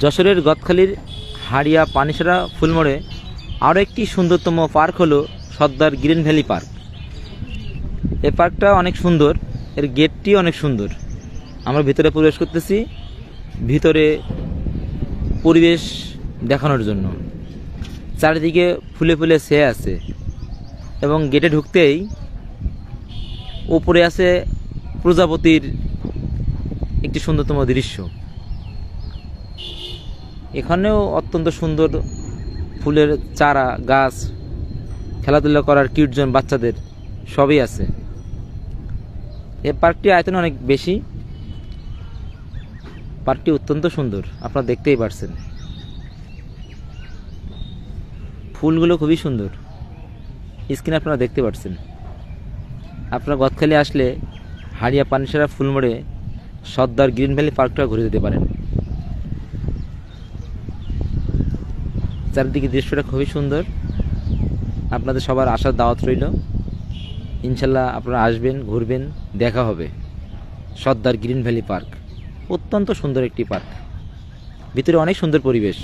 যশোরের গদখালির হাড়িয়া পানিসারা ফুলমোড়ে আরও একটি সুন্দরতম পার্ক হলো সর্দার গ্রিন ভ্যালি পার্ক। এই পার্কটা অনেক সুন্দর, এর গেটটি অনেক সুন্দর। আমরা ভিতরে প্রবেশ করতেছি ভিতরে পরিবেশ দেখানোর জন্য। চারিদিকে ফুলে ফুলে ছেয়ে আছে এবং গেটে ঢুকতেই উপরে আছে প্রজাপতির একটি সুন্দরতম দৃশ্য। এখানেও অত্যন্ত সুন্দর ফুলের চারা গাছ, খেলাধুলা করার কিউট জোন বাচ্চাদের সবই আছে। এই পার্কটি আয়তন অনেক বেশি, পার্কটি অত্যন্ত সুন্দর, আপনারা দেখতেই পারছেন। ফুলগুলো খুবই সুন্দর, স্ক্রিনে আপনারা দেখতে পাচ্ছেন। আপনারা গদখালি আসলে হাড়িয়া পানিসারা ফুলমোড়ে সর্দার গ্রিন ভ্যালি পার্কটা ঘুরে যেতে পারেন। চারিদিকে দৃশ্যটা খুবই সুন্দর। আপনাদের সবার আসার দাওয়াত রইল। ইনশাল্লাহ আপনারা আসবেন, ঘুরবেন, দেখা হবে। সর্দার গ্রিন ভ্যালি পার্ক অত্যন্ত সুন্দর একটি পার্ক, ভিতরে অনেক সুন্দর পরিবেশ।